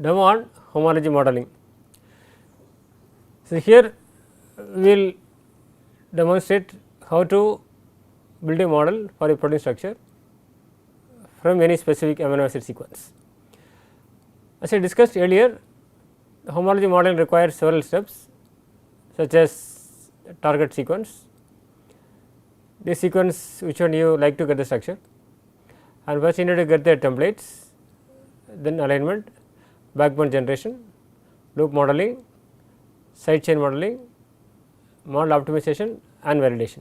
demo on homology modeling. So, here we will demonstrate how to build a model for a protein structure from any specific amino acid sequence. As I discussed earlier, homology modeling requires several steps such as target sequence, this sequence which one you like to get the structure, and first you need to get the templates, then alignment, backbone generation, loop modeling, side chain modeling, model optimization and validation.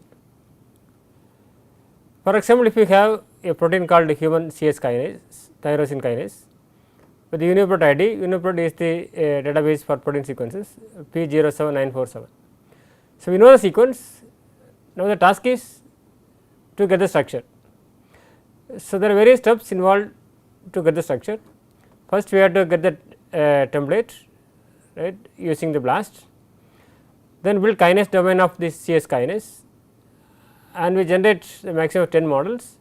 For example, if you have a protein called human CS kinase, tyrosine kinase, with the UniProt ID, UniProt is the database for protein sequences P07947. So, we know the sequence, now the task is to get the structure. So, there are various steps involved to get the structure. First, we have to get the template, right, using the BLAST, then build kinase domain of this CS kinase, and we generate the maximum of 10 models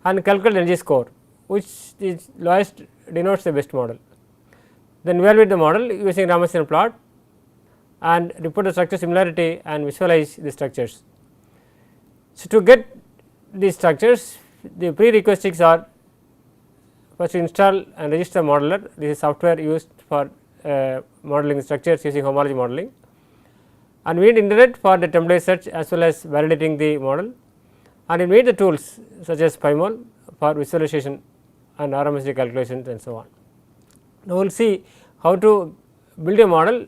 and calculate energy score, which is lowest denotes the best model. Then evaluate the model using Ramachandran plot and report the structure similarity and visualize the structures. So, to get these structures, the prerequisites are first install and register modeler. This is software used for modeling structures using homology modeling, and we need internet for the template search as well as validating the model, and we need the tools such as PyMol for visualization and RMSD calculations and so on. Now, we will see how to build a model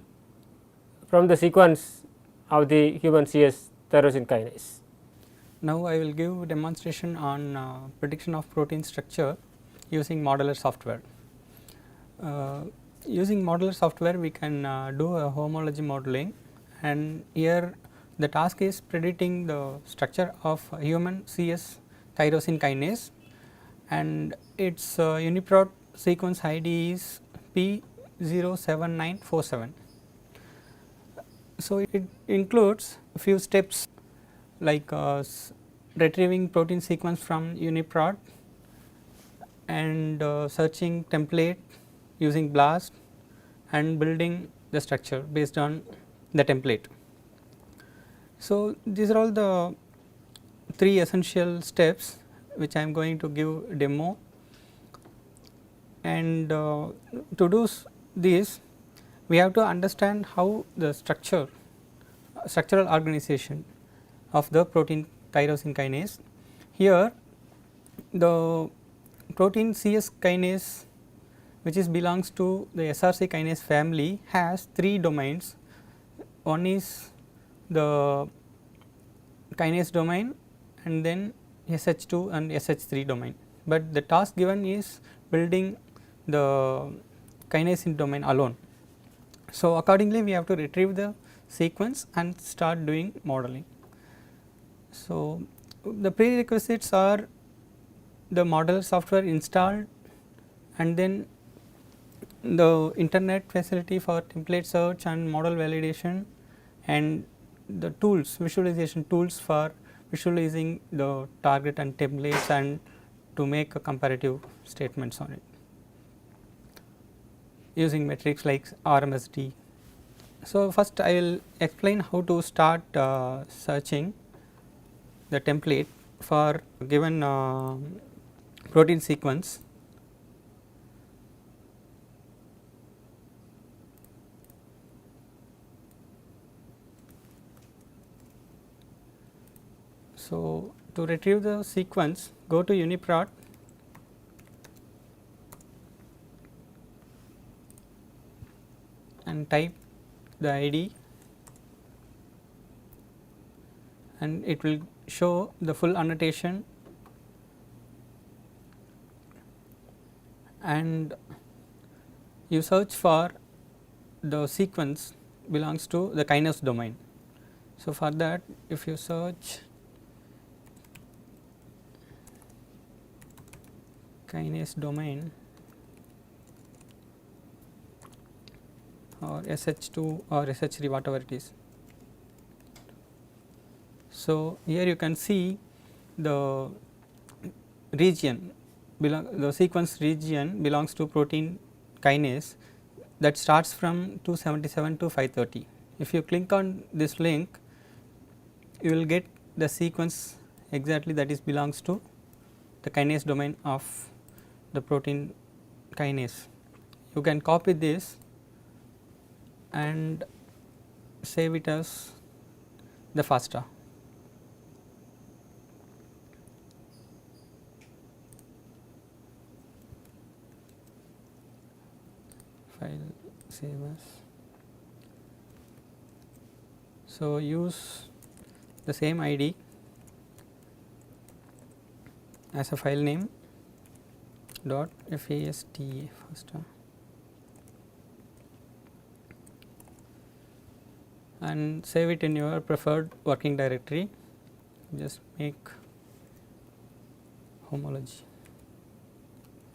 from the sequence of the human CS tyrosine kinase. Now, I will give demonstration on prediction of protein structure using modeler software. Using modeler software, we can do a homology modeling, and here the task is predicting the structure of human CS tyrosine kinase, and its UniProt sequence ID is P07947. So, it includes a few steps like retrieving protein sequence from UniProt and searching template using BLAST and building the structure based on the template. So, these are all the 3 essential steps which I am going to give demo, and to do this we have to understand how the structural organization of the protein tyrosine kinase. Here the protein CS kinase, which belongs to the SRC kinase family, has 3 domains. One is the kinase domain and then SH2 and SH3 domain, but the task given is building the kinesin domain alone. So, accordingly we have to retrieve the sequence and start doing modeling. So, the prerequisites are the modeler software installed, and then the internet facility for template search and model validation, and the tools, visualization tools for visualizing the target and templates and to make a comparative statements on it using metrics like RMSD. So, first I will explain how to start searching the template for given protein sequence. So, to retrieve the sequence, go to UniProt and type the ID, and it will show the full annotation, and you search for the sequence belongs to the kinase domain. So, for that if you search kinase domain or SH2 or SH3, whatever it is. So, here you can see the region the sequence region belongs to protein kinase that starts from 277 to 530. If you click on this link, you will get the sequence exactly that is belongs to the kinase domain of the protein kinase. You can copy this and save it as the FASTA. File save as. So, use the same ID as a file name dot FASTA FASTA and save it in your preferred working directory. Just make homology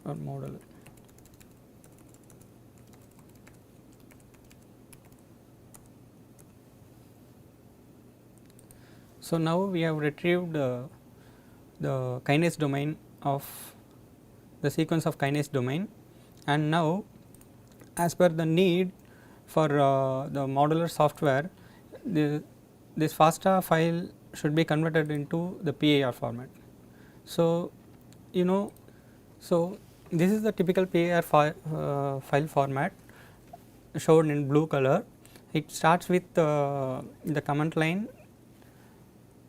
or model. So, now we have retrieved the kinase domain of the sequence of kinase domain, and now as per the need for the modular software, this FASTA file should be converted into the PIR format. So, so this is the typical PIR file format shown in blue color. It starts with the command line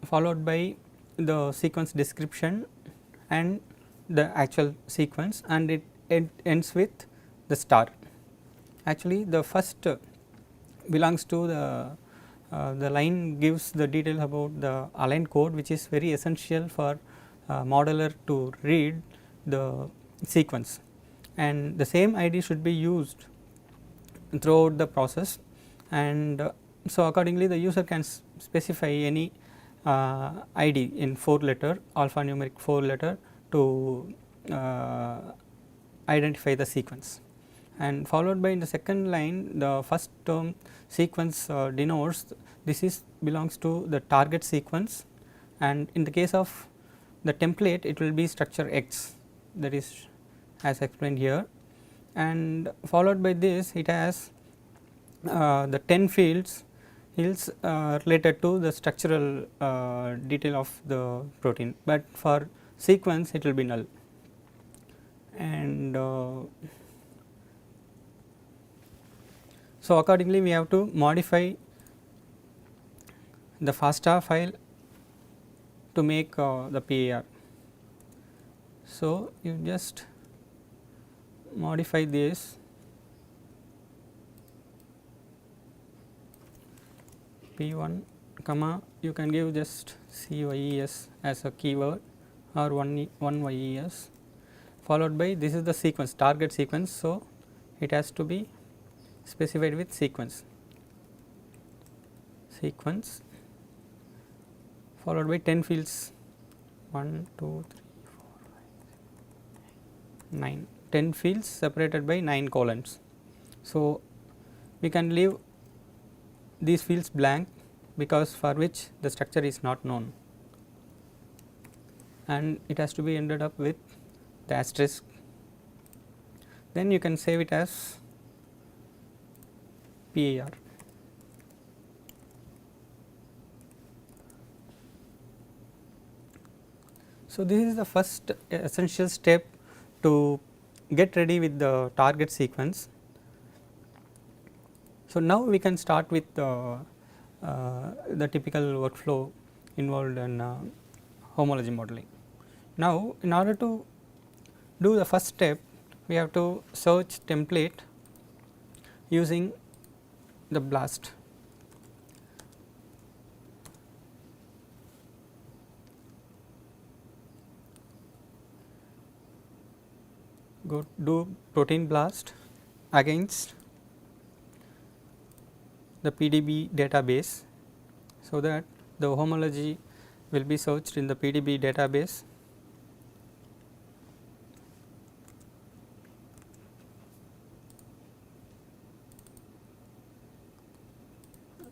followed by the sequence description and the actual sequence, and it ends with the star. Actually, the first belongs to the line gives the detail about the aligned code, which is very essential for modeler to read the sequence, and the same ID should be used throughout the process. And so accordingly the user can specify any ID in 4 letter alphanumeric 4 letter to identify the sequence, and followed by in the second line the first term sequence denotes this is belongs to the target sequence, and in the case of the template it will be structure X, that is as explained here, and followed by this it has the 10 fields related to the structural detail of the protein, but for sequence it will be null. And so accordingly we have to modify the FASTA file to make the PIR. So, you just modify this P1 comma, you can give just CYES as a keyword or one YES, followed by this is the sequence target sequence. So, it has to be specified with sequence followed by 10 fields 1 2 3 4 5 9 10 fields separated by 9 columns. So, we can leave these fields blank because for which the structure is not known, and it has to be ended up with the asterisk. Then you can save it as PIR. So, this is the first essential step to get ready with the target sequence. So, now we can start with the typical workflow involved in homology modeling. Now, in order to do the first step, we have to search template using the BLAST. Go do protein BLAST against the PDB database, so that the homology will be searched in the PDB database.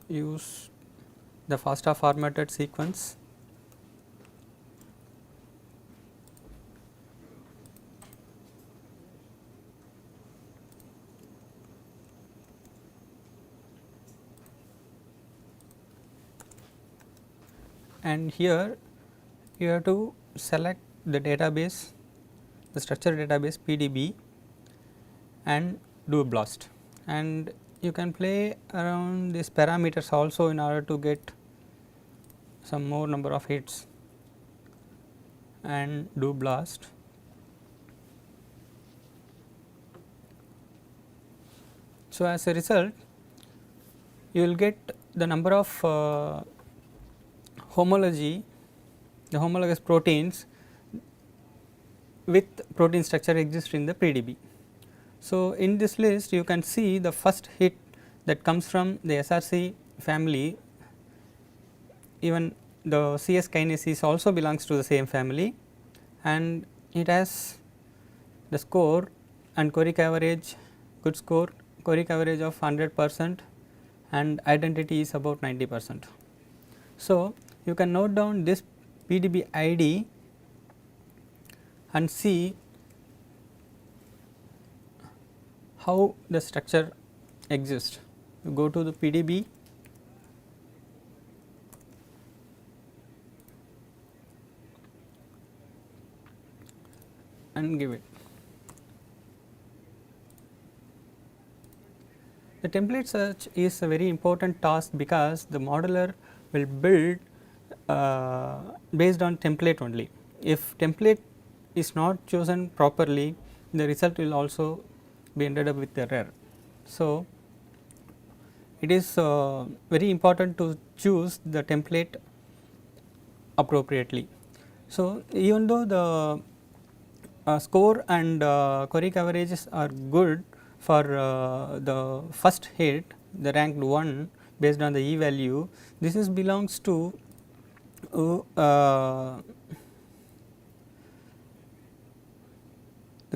Use the FASTA formatted sequence. and here you have to select the database, the structure database PDB, and do a blast, and you can play around these parameters also in order to get some more number of hits and do blast. So, as a result you will get the number of homology, the homologous proteins with protein structure exist in the PDB. So, in this list you can see the first hit that comes from the SRC family, even the CS kinases also belongs to the same family, and it has the score and choric average, good score, choric average of 100% and identity is about 90%. So, you can note down this PDB ID and see how the structure exists. You go to the PDB and give it. The template search is a very important task because the modeler will build based on template only. If template is not chosen properly, the result will also be ended up with error. So, it is very important to choose the template appropriately. So, even though the score and choric averages are good for the first hit, the ranked 1 based on the E value, this is belongs to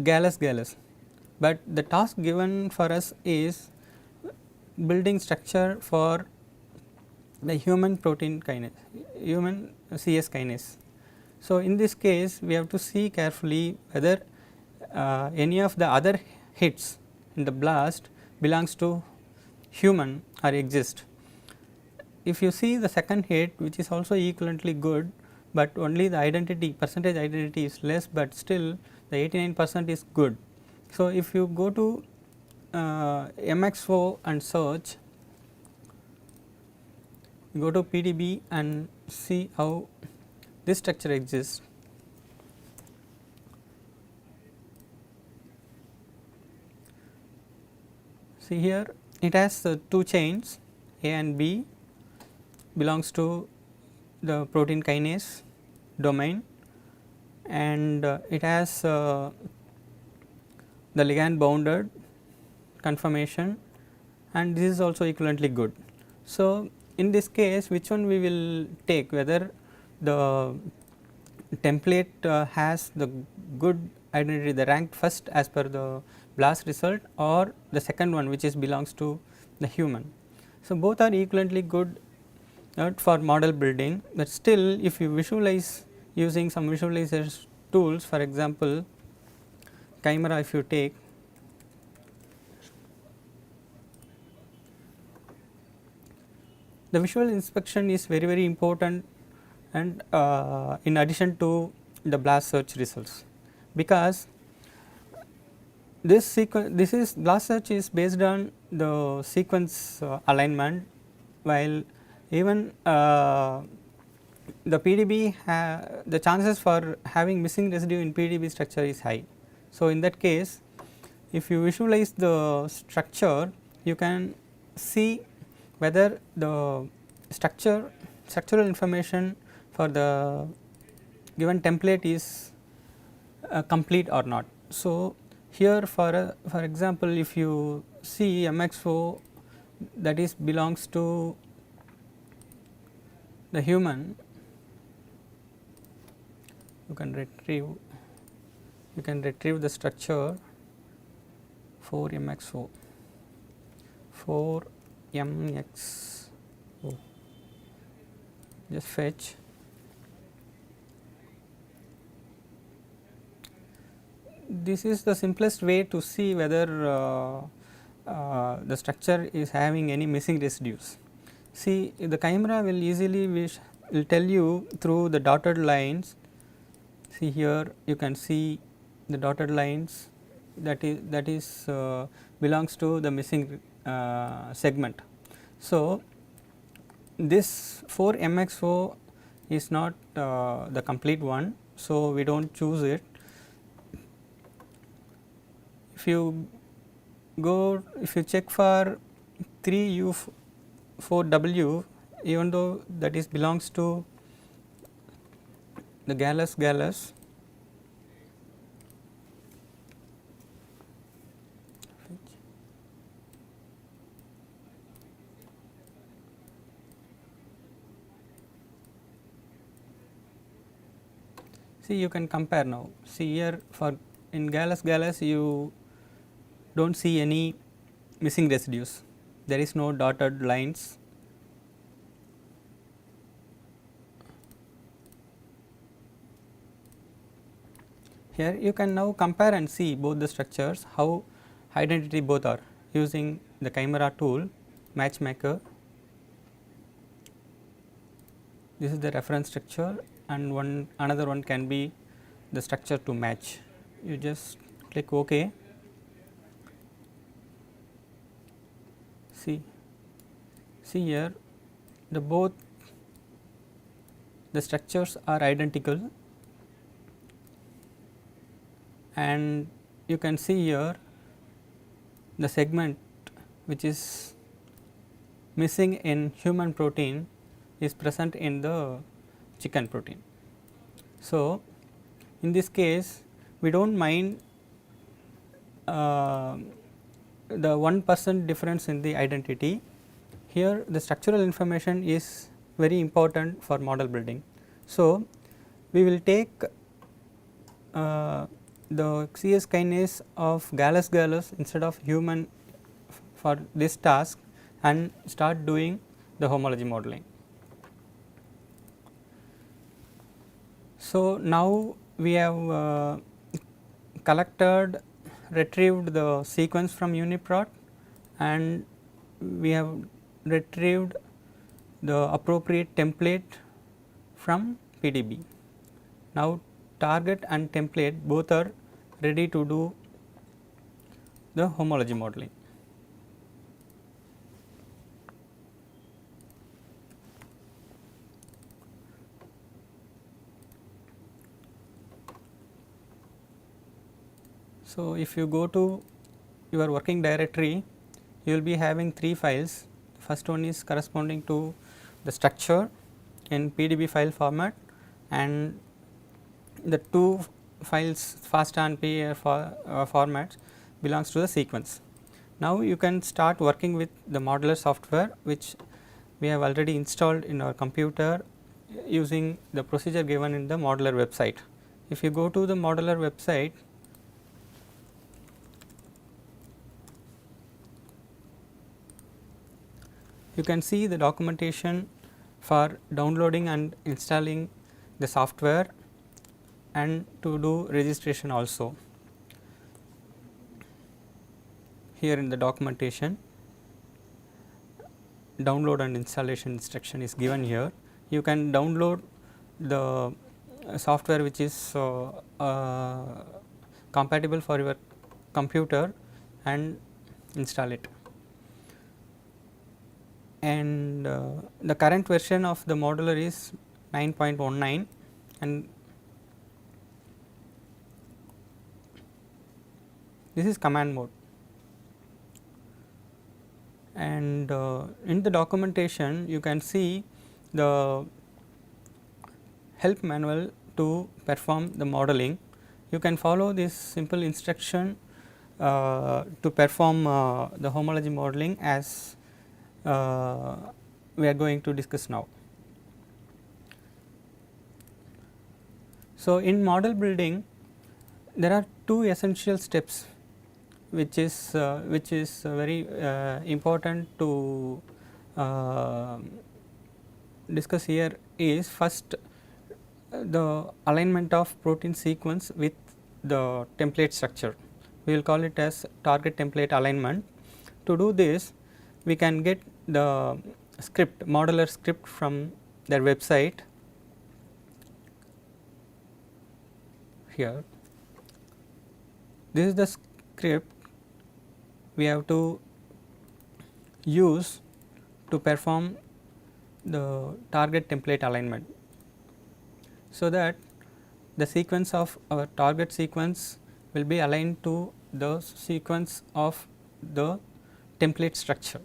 Gallus, but the task given for us is building structure for the human protein kinase, human CS kinase. So, in this case we have to see carefully whether any of the other hits in the blast belongs to human or exist. If you see the second hit, which is also equivalently good, but only the identity percentage identity is less, but still the 89% is good. So, if you go to MXO and search, go to PDB and see how this structure exists. See here it has two chains, A and B belongs to the protein kinase domain, and it has the ligand bounded conformation, and this is also equivalently good. So, in this case which one we will take, whether the template has the good identity, the ranked first as per the blast result, or the second one which is belongs to the human. So, both are equivalently good for model building, but still if you visualize using some visualization tools, for example Chimera, if you take, the visual inspection is very important, and in addition to the blast search results, because this is blast search is based on the sequence alignment, while even the PDB the chances for having missing residue in PDB structure is high. So, in that case if you visualize the structure, you can see whether the structural information for the given template is complete or not. So, here for example, if you see MXO, that is belongs to the human, you can retrieve the structure 4MXO, 4MXO, just fetch. This is the simplest way to see whether the structure is having any missing residues. See, the Chimera will easily will tell you through the dotted lines. See here you can see the dotted lines, that is belongs to the missing segment. So, this 4 MXO is not the complete one. So, we do not choose it. If you check for 3U4W, even though that is belongs to the gallus, see you can compare now. See here for in gallus you do not see any missing residues, there is no dotted lines. Here you can now compare and see both the structures, how identity both are, using the chimera tool, matchmaker. This is the reference structure, and another one can be the structure to match. You just click OK. See here both the structures are identical, and you can see here the segment which is missing in human protein is present in the chicken protein. So, in this case we do not mind the 1% difference in the identity. Here the structural information is very important for model building. So, we will take the CS kinase of gallus instead of human for this task and start doing the homology modeling. So, now we have retrieved the sequence from UniProt, and we have retrieved the appropriate template from PDB. Now, target and template both are ready to do the homology modeling. So, if you go to your working directory, you will be having 3 files. First one is corresponding to the structure in PDB file format, and the 2 files FASTA and PAR formats belongs to the sequence. Now, you can start working with the modeler software, which we have already installed in our computer using the procedure given in the modeler website. If you go to the modeler website, you can see the documentation for downloading and installing the software and to do registration also. Here in the documentation, download and installation instruction is given here. You can download the software which is compatible for your computer and install it. And the current version of the modeler is 9.19, and this is command mode. And in the documentation you can see the help manual to perform the modeling. You can follow this simple instruction to perform the homology modeling as we are going to discuss now. So, in model building there are 2 essential steps which is very important to discuss here. Is first the alignment of protein sequence with the template structure. We will call it as target template alignment. To do this, we can get the script, modeler script from their website here. This is the script we have to use to perform the target template alignment, so that the sequence of our target sequence will be aligned to the sequence of the template structure.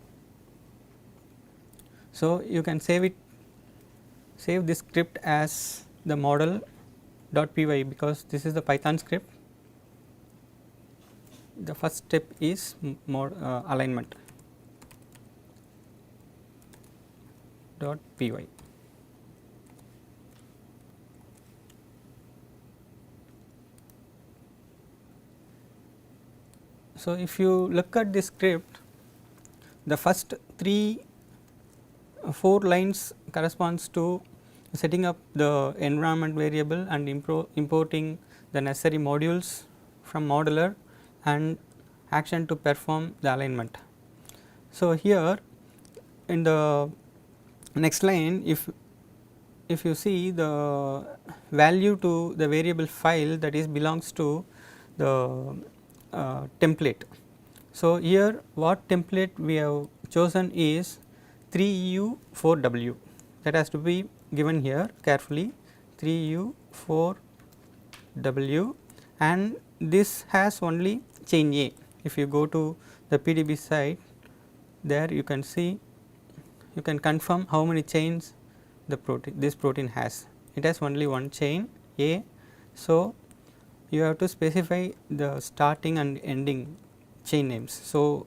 So, you can save this script as the model.py, because this is the Python script. The first step is alignment .py. So, if you look at this script, the first 4 lines corresponds to setting up the environment variable and importing the necessary modules from modeler and action to perform the alignment. So, here in the next line, if you see the value to the variable file, that is belongs to the template. So, here what template we have chosen is 3u4w, that has to be given here carefully, 3u4w, and this has only chain A. If you go to the PDB site, there you can see, you can confirm how many chains this protein has. It has only one chain A. So, you have to specify the starting and ending chain names. So,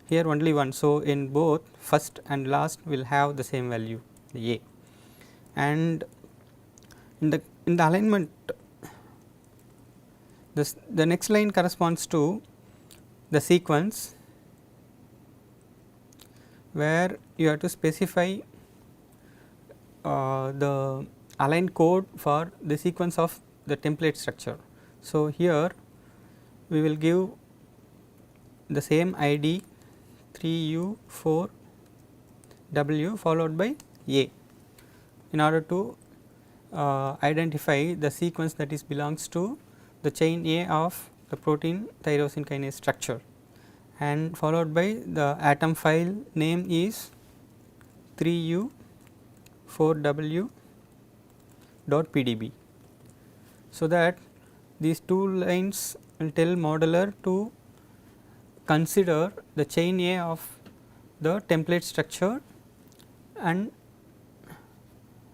here only one. So, in both first and last will have the same value, the A, and in the alignment, the next line corresponds to the sequence where you have to specify the align code for the sequence of the template structure. So, here we will give the same ID 3u4w followed by A in order to identify the sequence that is belongs to the chain A of the protein tyrosine kinase structure, and followed by the atom file name is 3u4w.pdb. So, that these 2 lines will tell modeler to consider the chain A of the template structure and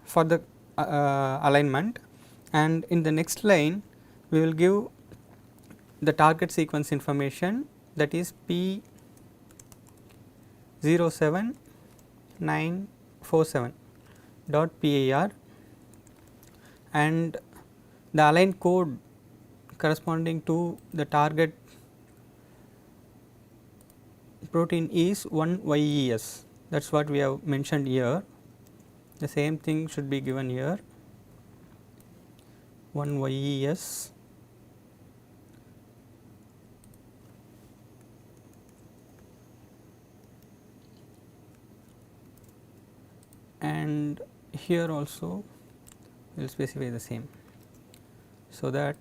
for the alignment, and in the next line we will give the target sequence information, that is P07947.PIR, and the align code corresponding to the target protein is 1YES. That is what we have mentioned here. The same thing should be given here, 1YES. And here also we will specify the same, so that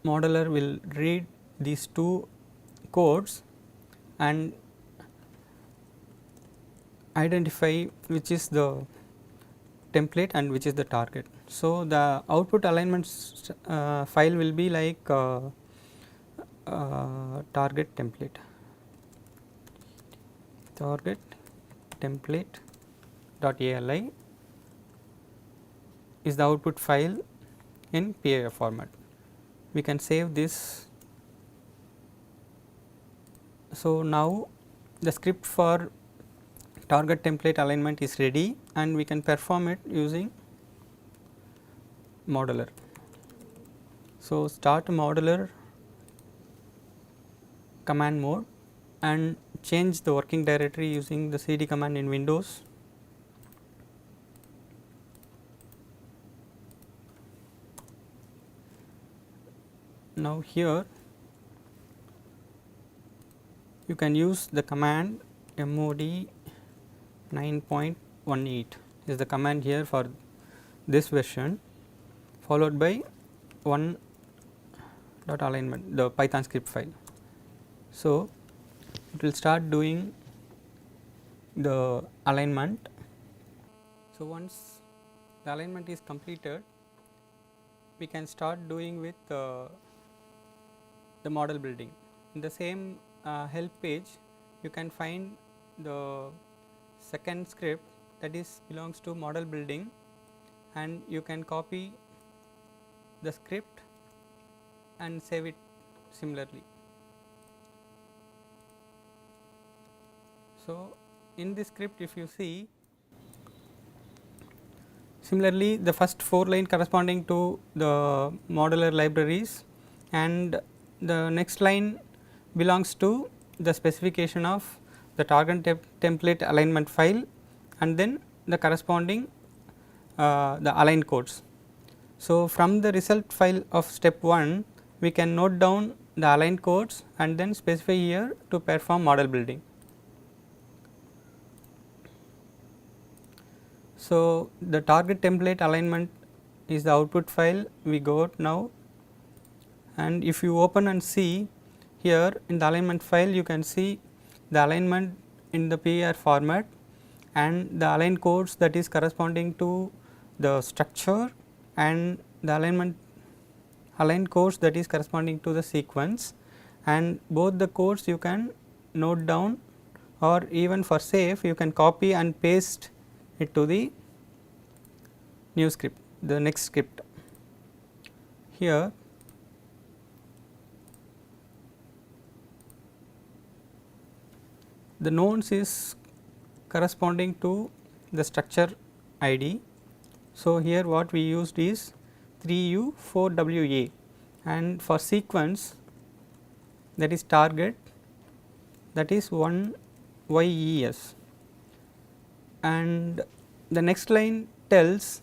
modeler will read these 2 codes and identify which is the template and which is the target. So, the output alignment file will be like target template .ali is the output file in PIR format. We can save this. So, now the script for target template alignment is ready and we can perform it using modeler. So, start modeler command mode and change the working directory using the cd command in Windows. Now, here you can use the command mod 9.18 is the command here for this version, followed by one dot alignment, the Python script file. So, it will start doing the alignment. So, once the alignment is completed, we can start doing with the model building. In the same help page, you can find the second script that is belongs to model building, and you can copy the script and save it similarly. So, in this script, if you see, similarly the first 4 line corresponding to the modular libraries, and the next line belongs to the specification of the target template alignment file, and then the corresponding the align codes. So, from the result file of step 1, we can note down the align codes and then specify here to perform model building. So, the target template alignment is the output file we got now, and if you open and see here in the alignment file, you can see the alignment in the PIR format and the align codes that is corresponding to the structure, and the align codes that is corresponding to the sequence, and both the codes you can note down, or even for safe you can copy and paste it to the new script, the next script. Here the nodes is corresponding to the structure ID. So, here what we used is 3U4WA, and for sequence that is target, that is 1YES, and the next line tells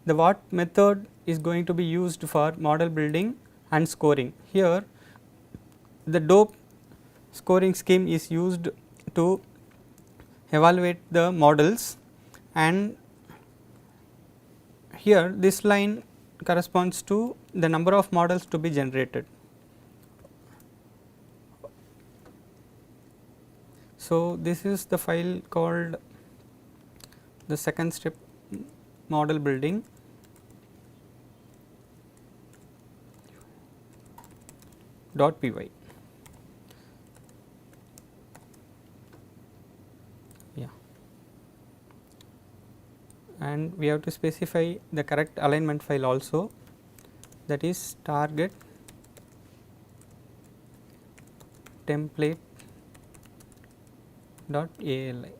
the what method is going to be used for model building and scoring. Here the DOPE scoring scheme is used to evaluate the models, and here this line corresponds to the number of models to be generated. So, this is the file called the second step model building. .py. Yeah, and we have to specify the correct alignment file also, that is target template .ali.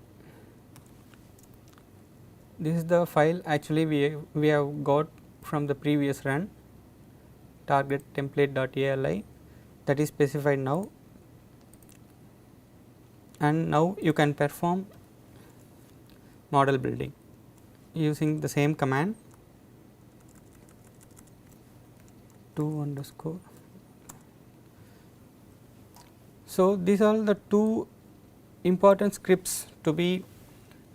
This is the file actually we have got from the previous run, target template.ali, that is specified now, and now you can perform model building using the same command _. So, these are the two important scripts to be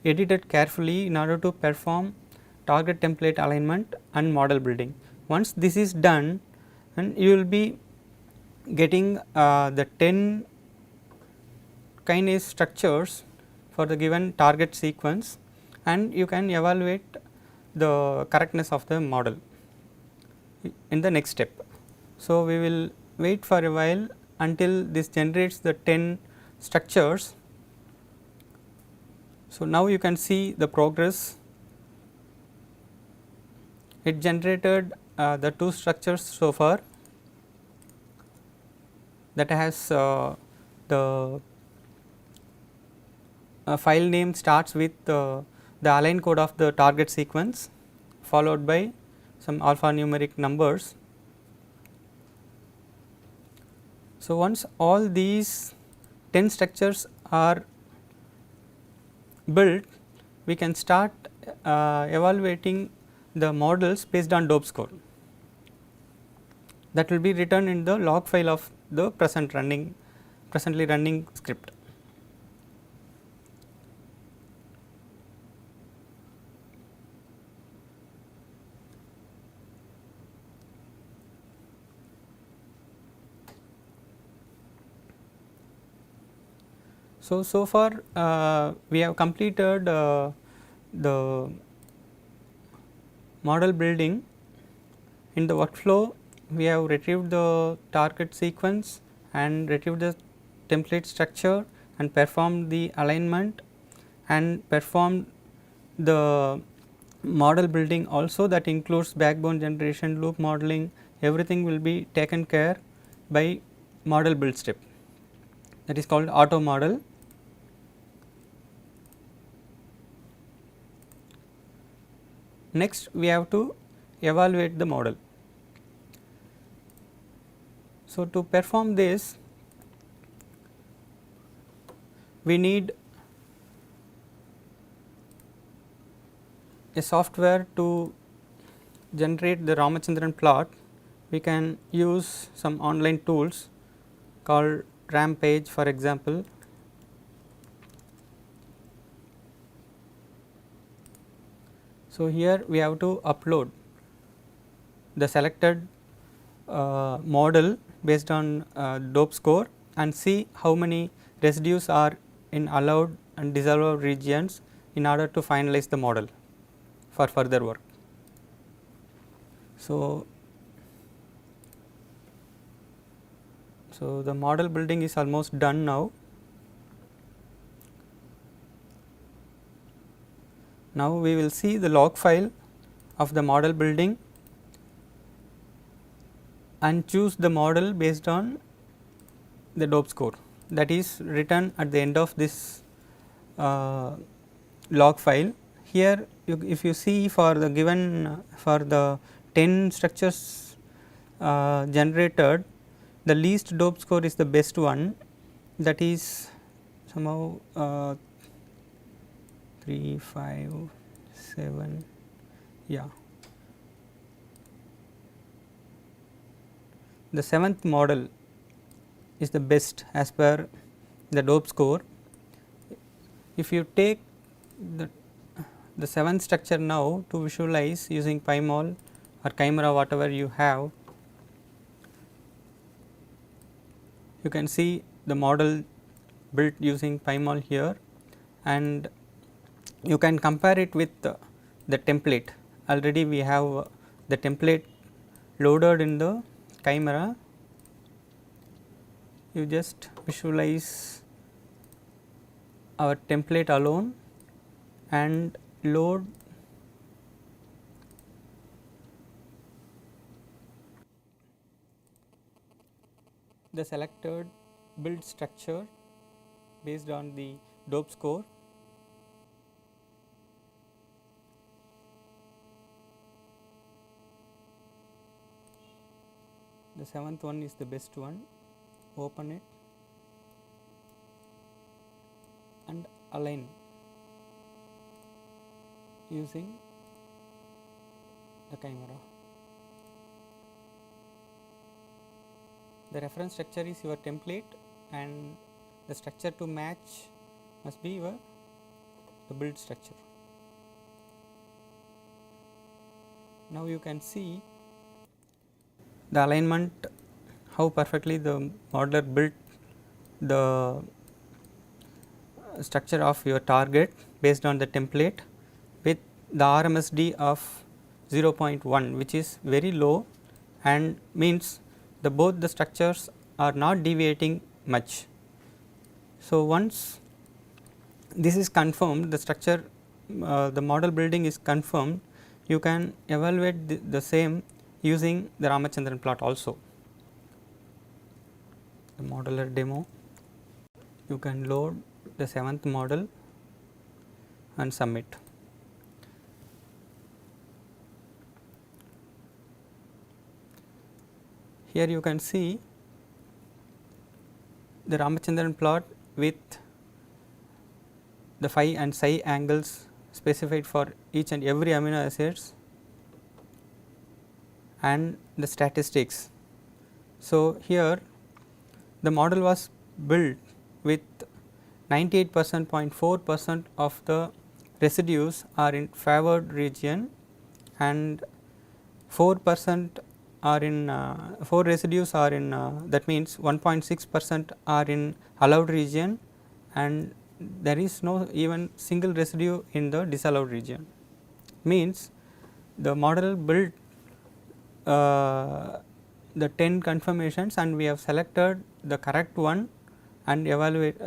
edited carefully in order to perform target template alignment and model building. Once this is done, and you will be getting the 10 kinase structures for the given target sequence, and you can evaluate the correctness of the model in the next step. So, we will wait for a while until this generates the 10 structures. So, now you can see the progress. It generated the 2 structures so far, that has the file name starts with the align code of the target sequence, followed by some alphanumeric numbers. So, once all these 10 structures are built, we can start evaluating the models based on DOPE score. That will be written in the log file of the presently running script. So far we have completed the model building. In the workflow, we have retrieved the target sequence and retrieved the template structure and performed the alignment and performed the model building also, that includes backbone generation, loop modeling, everything will be taken care by model build step, that is called auto model. Next we have to evaluate the model. So, to perform this we need a software to generate the Ramachandran plot. We can use some online tools called Rampage, for example. So, here we have to upload the selected model based on dope score and see how many residues are in allowed and disallowed regions in order to finalize the model for further work. So, the model building is almost done now. Now, we will see the log file of the model building and choose the model based on the dope score, that is written at the end of this log file. Here if you see, for the given for the 10 structures generated, the least dope score is the best one, that is somehow 3, 5, 7, yeah. The 7th model is the best as per the dope score. If you take the 7th structure now to visualize using PyMol or Chimera, whatever you have, you can see the model built using PyMol here, and you can compare it with the template. Already we have the template loaded in the Chimera. You just visualize our template alone and load the selected build structure based on the dope score. The 7th one is the best one. Open it and align using the Chimera. The reference structure is your template, and the structure to match must be the build structure. Now you can see the alignment, how perfectly the modeler built the structure of your target based on the template with the RMSD of 0.1, which is very low, and means the both the structures are not deviating much. So, once this is confirmed, the structure the model building is confirmed, you can evaluate the same using the Ramachandran plot also. The modeler demo, you can load the 7th model and submit. Here you can see the Ramachandran plot with the phi and psi angles specified for each and every amino acids and the statistics. So, here the model was built with 98.4% of the residues are in favored region and 4% are in 4 residues are in that means 1.6% are in allowed region and there is no even single residue in the disallowed region. Means the model built the 10 conformations and we have selected the correct one and evaluated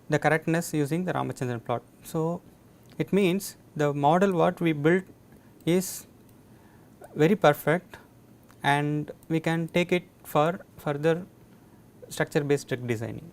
the correctness using the Ramachandran plot. So, it means the model what we built is very perfect and we can take it for further structure based drug designing.